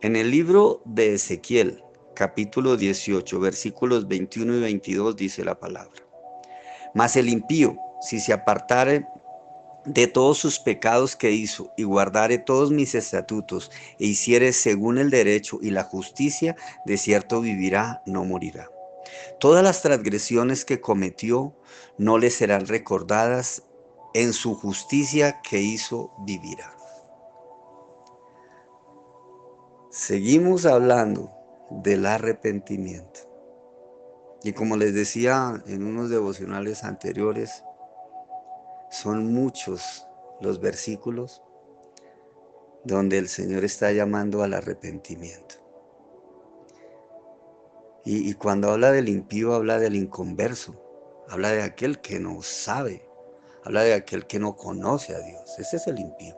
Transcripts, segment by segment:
En el libro de Ezequiel, capítulo 18, versículos 21 y 22 dice la palabra. Mas el impío, si se apartare de todos sus pecados que hizo y guardare todos mis estatutos e hiciere según el derecho y la justicia, de cierto vivirá, no morirá. Todas las transgresiones que cometió no le serán recordadas, en su justicia que hizo vivirá. Seguimos hablando del arrepentimiento. Y como les decía en unos devocionales anteriores, son muchos los versículos donde el Señor está llamando al arrepentimiento. Y cuando habla del impío, habla del inconverso, habla de aquel que no sabe, habla de aquel que no conoce a Dios. Ese es el impío.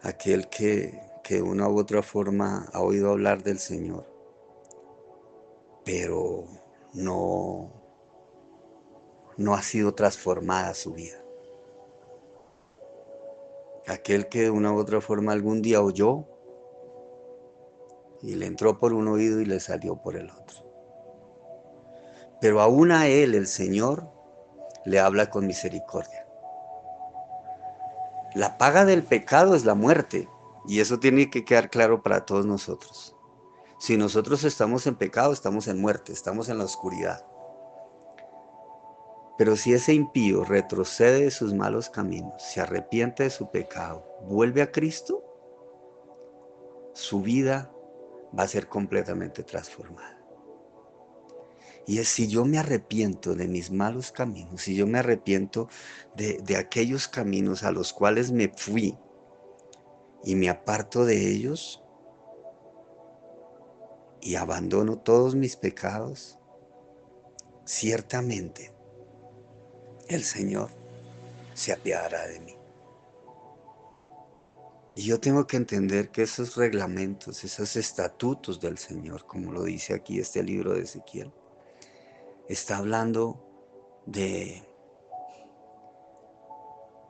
Aquel que de una u otra forma ha oído hablar del Señor, pero no, no ha sido transformada su vida. Aquel que de una u otra forma algún día oyó y le entró por un oído y le salió por el otro. Pero aún a él el Señor le habla con misericordia. La paga del pecado es la muerte, y eso tiene que quedar claro para todos nosotros. Si nosotros estamos en pecado, estamos en muerte, estamos en la oscuridad. Pero si ese impío retrocede de sus malos caminos, se arrepiente de su pecado, vuelve a Cristo, su vida va a ser completamente transformada. Y es si yo me arrepiento de mis malos caminos, si yo me arrepiento de aquellos caminos a los cuales me fui y me aparto de ellos y abandono todos mis pecados, ciertamente el Señor se apiadará de mí. Y yo tengo que entender que esos reglamentos, esos estatutos del Señor, como lo dice aquí este libro de Ezequiel, está hablando de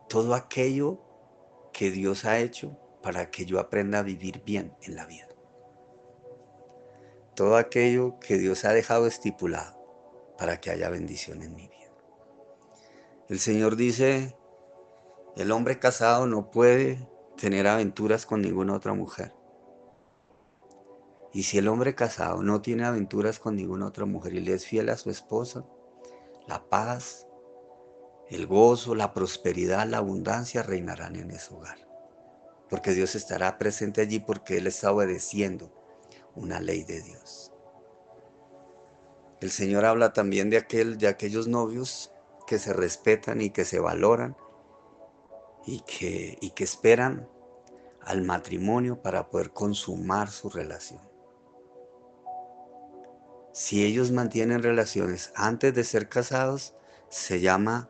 todo aquello que Dios ha hecho para que yo aprenda a vivir bien en la vida. Todo aquello que Dios ha dejado estipulado para que haya bendición en mi vida. El Señor dice, el hombre casado no puede tener aventuras con ninguna otra mujer. Y si el hombre casado no tiene aventuras con ninguna otra mujer y le es fiel a su esposa, la paz, el gozo, la prosperidad, la abundancia reinarán en ese hogar. Porque Dios estará presente allí porque Él está obedeciendo una ley de Dios. El Señor habla también de aquellos novios que se respetan y que se valoran y que esperan al matrimonio para poder consumar su relación. Si ellos mantienen relaciones antes de ser casados, se llama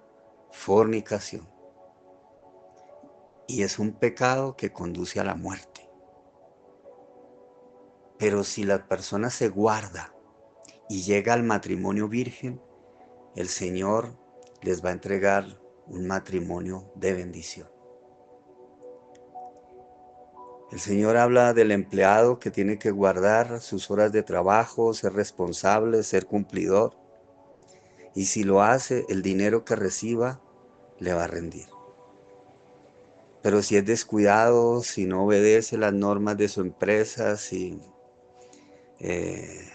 fornicación. Y es un pecado que conduce a la muerte. Pero si la persona se guarda y llega al matrimonio virgen, el Señor les va a entregar un matrimonio de bendición. El Señor habla del empleado que tiene que guardar sus horas de trabajo, ser responsable, ser cumplidor. Y si lo hace, el dinero que reciba le va a rendir. Pero si es descuidado, si no obedece las normas de su empresa, si eh,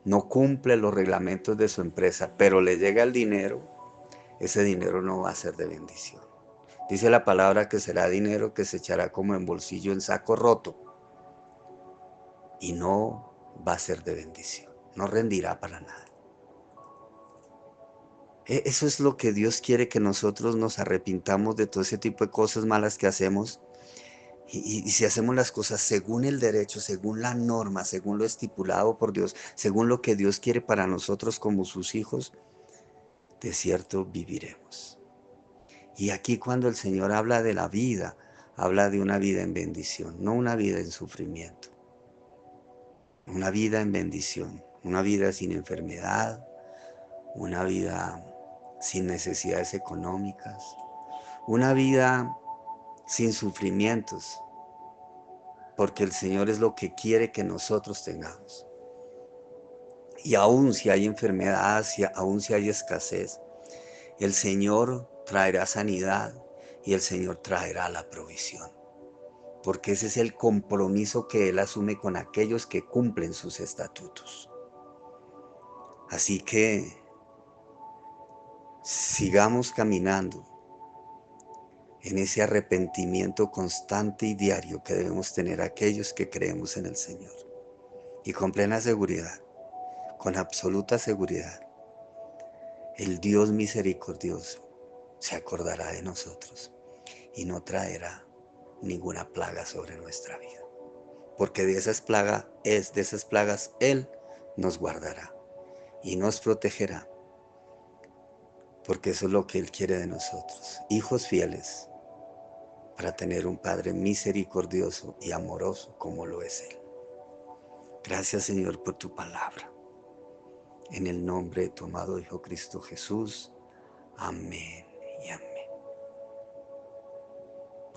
no cumple los reglamentos de su empresa, pero le llega el dinero, ese dinero no va a ser de bendición. Dice la palabra que será dinero que se echará como en bolsillo en saco roto y no va a ser de bendición, no rendirá para nada. Eso es lo que Dios quiere, que nosotros nos arrepintamos de todo ese tipo de cosas malas que hacemos. Y si hacemos las cosas según el derecho, según la norma, según lo estipulado por Dios, según lo que Dios quiere para nosotros como sus hijos, de cierto viviremos. Y aquí cuando el Señor habla de la vida, habla de una vida en bendición, no una vida en sufrimiento. Una vida en bendición, una vida sin enfermedad, una vida sin necesidades económicas, una vida sin sufrimientos, porque el Señor es lo que quiere que nosotros tengamos. Y aun si hay enfermedad, aun si hay escasez, el Señor traerá sanidad y el Señor traerá la provisión. Porque ese es el compromiso que Él asume con aquellos que cumplen sus estatutos. Así que sigamos caminando en ese arrepentimiento constante y diario que debemos tener aquellos que creemos en el Señor. Y con plena seguridad, con absoluta seguridad, el Dios misericordioso se acordará de nosotros y no traerá ninguna plaga sobre nuestra vida. Porque de esas plagas Él nos guardará y nos protegerá. Porque eso es lo que Él quiere de nosotros, hijos fieles, para tener un Padre misericordioso y amoroso como lo es Él. Gracias, Señor, por tu palabra. En el nombre de tu amado Hijo Cristo Jesús. Amén y amén.